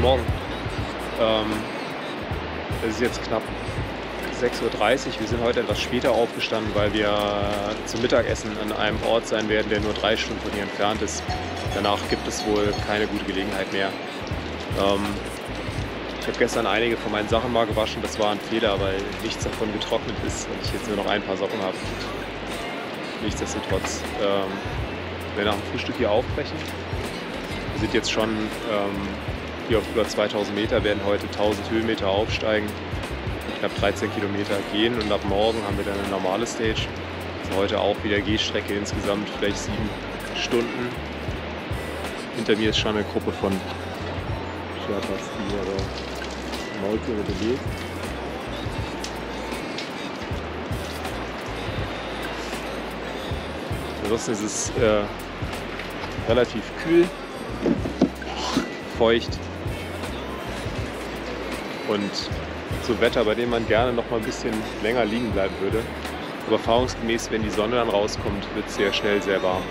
Morgen. Es ist jetzt knapp 6:30 Uhr. Wir sind heute etwas später aufgestanden, weil wir zum Mittagessen an einem Ort sein werden, der nur 3 Stunden von hier entfernt ist. Danach gibt es wohl keine gute Gelegenheit mehr. Ich habe gestern einige von meinen Sachen mal gewaschen. Das war ein Fehler, weil nichts davon getrocknet ist und ich jetzt nur noch ein paar Socken habe. Nichtsdestotrotz wir nach dem Frühstück hier aufbrechen. Wir sind jetzt schon hier auf über 2000 Meter, werden heute 1000 Höhenmeter aufsteigen, knapp 13 Kilometer gehen und ab morgen haben wir dann eine normale Stage. Also heute auch wieder Gehstrecke, insgesamt vielleicht 7 Stunden. Hinter mir ist schon eine Gruppe von Sherpas, die ihre Maultiere bewegt. Ansonsten ist es relativ kühl, feucht und so Wetter, bei dem man gerne noch mal ein bisschen länger liegen bleiben würde. Aber erfahrungsgemäß, wenn die Sonne dann rauskommt, wird es sehr schnell sehr warm.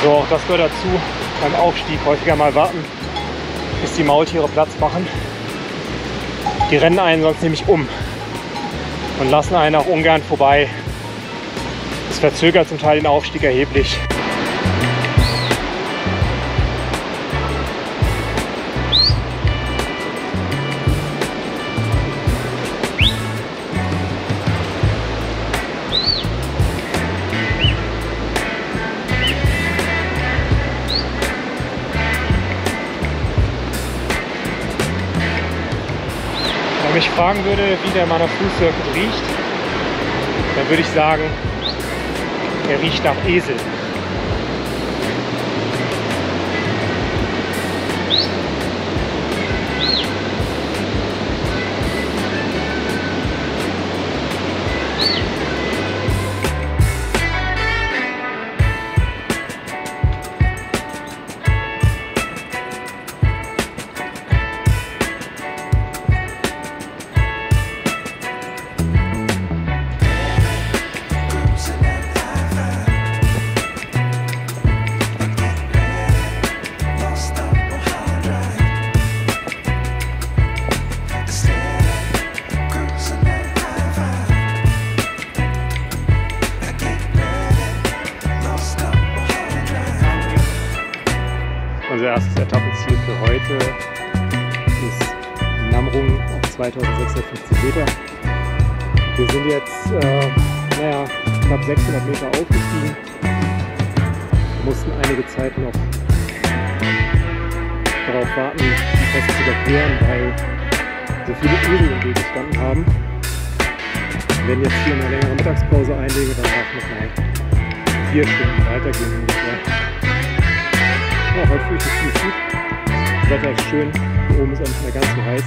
So, auch das gehört dazu, beim Aufstieg häufiger mal warten, bis die Maultiere Platz machen. Die rennen einen sonst nämlich um und lassen einen auch ungern vorbei. Das verzögert zum Teil den Aufstieg erheblich. Wenn mich fragen würde, wie der Manaflu-Circuit riecht, dann würde ich sagen, er riecht nach Esel. erstes Etappenziel für heute ist Namrung auf 2650 Meter. Wir sind jetzt knapp 600 Meter aufgestiegen. Wir mussten einige Zeit noch darauf warten, die Pässe zu überqueren, weil so viele Esel im Weg gestanden haben. Wir werden jetzt hier eine längere Mittagspause einlegen und danach nochmal 4 Stunden weitergehen ungefähr. Ja, heute fühle ich mich ziemlich gut. Das Wetter ist schön, hier oben ist auch nicht mehr ganz so heiß.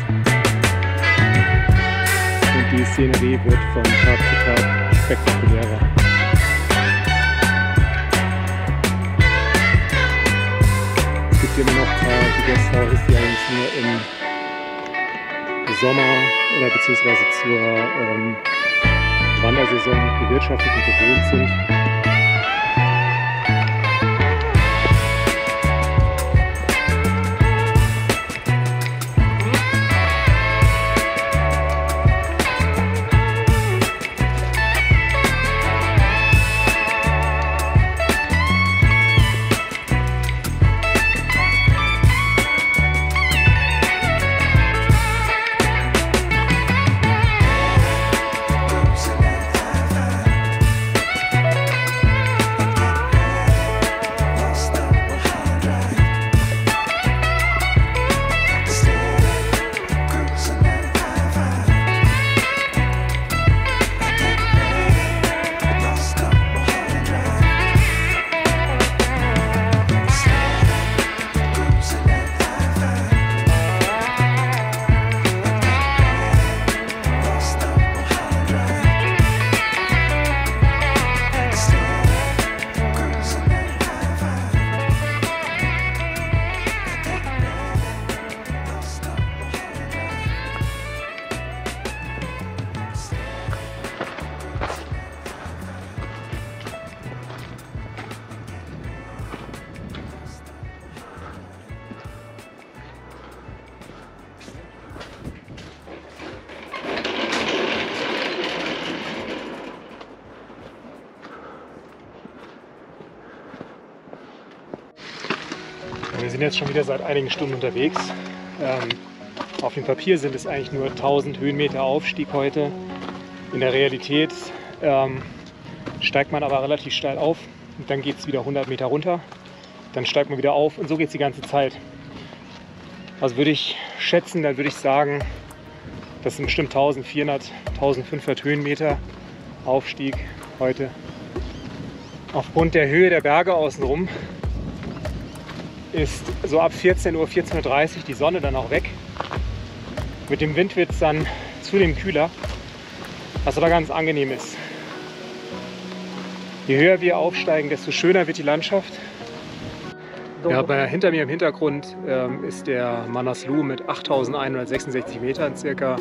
Und die Szenerie wird von Tag zu Tag spektakulärer. Es gibt hier immer noch die Guesthouses, die eigentlich nur im Sommer oder beziehungsweise zur Wandersaison bewirtschaftet und bewohnt sind. Wir sind jetzt schon wieder seit einigen Stunden unterwegs. Auf dem Papier sind es eigentlich nur 1000 Höhenmeter Aufstieg heute. In der Realität steigt man aber relativ steil auf und dann geht es wieder 100 Meter runter. Dann steigt man wieder auf und so geht es die ganze Zeit. Also würde ich schätzen, dann würde ich sagen, das sind bestimmt 1400, 1500 Höhenmeter Aufstieg heute. Aufgrund der Höhe der Berge außenrum ist so ab 14 Uhr, 14:30 Uhr die Sonne dann auch weg. Mit dem Wind wird es dann zunehmend kühler, was aber ganz angenehm ist. Je höher wir aufsteigen, desto schöner wird die Landschaft. Ja, hinter mir im Hintergrund ist der Manaslu mit 8166 Metern circa,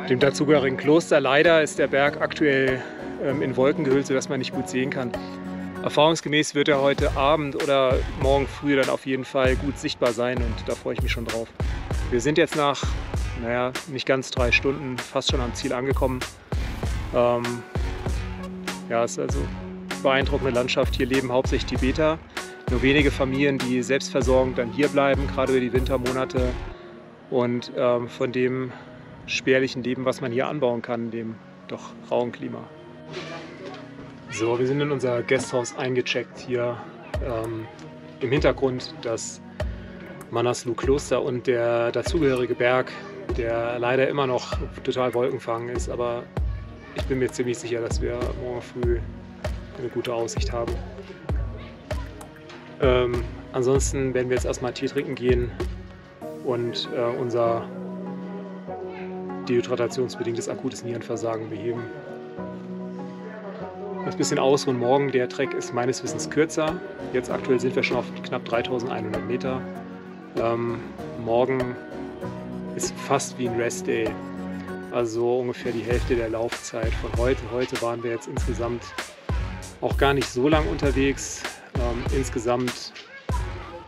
dem dazugehörigen Kloster. Leider ist der Berg aktuell in Wolken gehüllt, sodass man nicht gut sehen kann. Erfahrungsgemäß wird er heute Abend oder morgen früh dann auf jeden Fall gut sichtbar sein und da freue ich mich schon drauf. Wir sind jetzt nach, nicht ganz 3 Stunden fast schon am Ziel angekommen. Ja, es ist also eine beeindruckende Landschaft. Hier leben hauptsächlich Tibeter. Nur wenige Familien, die selbstversorgend dann hier bleiben, gerade über die Wintermonate. Und von dem spärlichen Leben, was man hier anbauen kann, dem doch rauen Klima. So, wir sind in unser Guesthouse eingecheckt. Hier im Hintergrund das Manaslu Kloster und der dazugehörige Berg, der leider immer noch total wolkenverhangen ist. Aber ich bin mir ziemlich sicher, dass wir morgen früh eine gute Aussicht haben. Ansonsten werden wir jetzt erstmal Tee trinken gehen und unser dehydratationsbedingtes akutes Nierenversagen beheben. Jetzt ein bisschen ausruhen morgen. Der Trek ist meines Wissens kürzer. Jetzt aktuell sind wir schon auf knapp 3100 Meter. Morgen ist fast wie ein Rest-Day. Also ungefähr die Hälfte der Laufzeit von heute. Heute waren wir jetzt insgesamt auch gar nicht so lang unterwegs. Insgesamt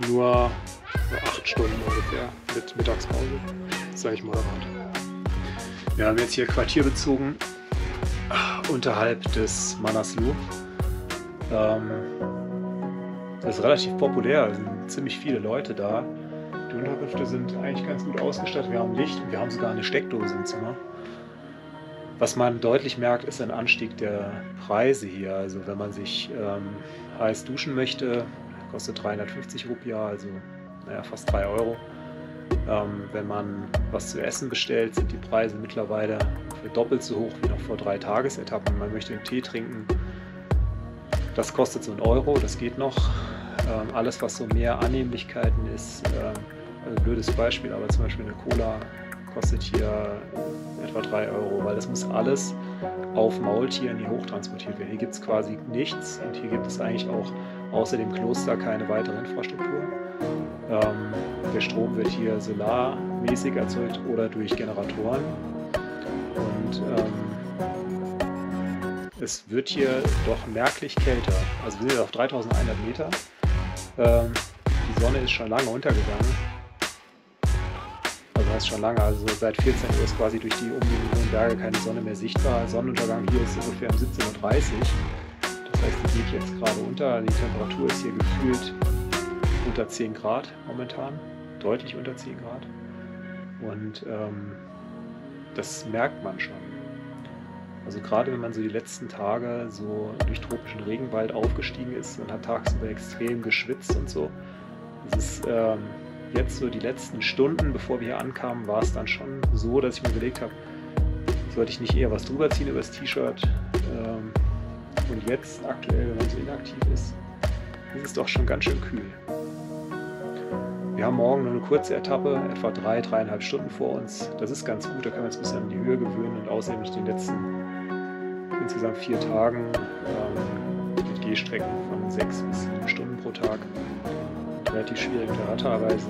nur 8 Stunden ungefähr mit Mittagspause. Das ist eigentlich moderat. Wir haben jetzt hier Quartier bezogen unterhalb des Manaslu. Das ist relativ populär, es sind ziemlich viele Leute da. Die Unterkünfte sind eigentlich ganz gut ausgestattet. Wir haben Licht und wir haben sogar eine Steckdose im Zimmer. Was man deutlich merkt, ist ein Anstieg der Preise hier. Also wenn man sich heiß duschen möchte, kostet 350 Rupiah, also naja, fast 3 Euro. Wenn man was zu essen bestellt, sind die Preise mittlerweile doppelt so hoch wie noch vor 3 Tagesetappen. Man möchte einen Tee trinken, das kostet so 1 Euro, das geht noch. Alles, was so mehr Annehmlichkeiten ist, also ein blödes Beispiel, aber zum Beispiel eine Cola kostet hier etwa 3 Euro, weil das muss alles auf Maultieren hier hochtransportiert werden. Hier gibt es quasi nichts und hier gibt es eigentlich auch außer dem Kloster keine weitere Infrastruktur. Der Strom wird hier solarmäßig erzeugt oder durch Generatoren und es wird hier doch merklich kälter. Also wir sind auf 3100 Meter. Die Sonne ist schon lange untergegangen. Also heißt schon lange, also seit 14 Uhr ist quasi durch die umliegenden Berge keine Sonne mehr sichtbar. Sonnenuntergang hier ist ungefähr um 17:30 Uhr. Das heißt, die geht jetzt gerade unter. Die Temperatur ist hier gefühlt unter 10 Grad momentan. Deutlich unter 10 Grad. Und das merkt man schon. Also gerade wenn man so die letzten Tage so durch tropischen Regenwald aufgestiegen ist und hat tagsüber extrem geschwitzt und so. Es ist jetzt so die letzten Stunden, bevor wir hier ankamen, war es dann schon so, dass ich mir überlegt habe, sollte ich nicht eher was drüber ziehen über das T-Shirt. Und jetzt aktuell, wenn man so inaktiv ist es doch schon ganz schön kühl. Wir haben morgen nur eine kurze Etappe, etwa 3,5 Stunden vor uns. Das ist ganz gut, da können wir uns ein bisschen an die Höhe gewöhnen und außerdem durch den letzten insgesamt 4 Tagen mit Gehstrecken von 6 bis 7 Stunden pro Tag. Relativ schwierige Radfahrweise.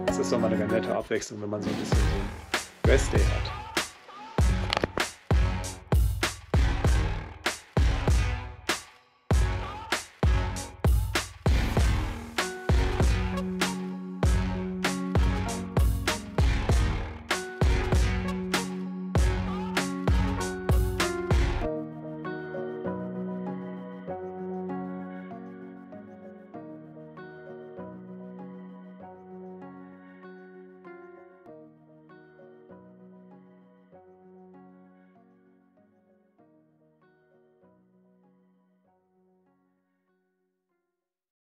Es ist doch mal eine ganz nette Abwechslung, wenn man so ein bisschen so ein Rest-Day hat.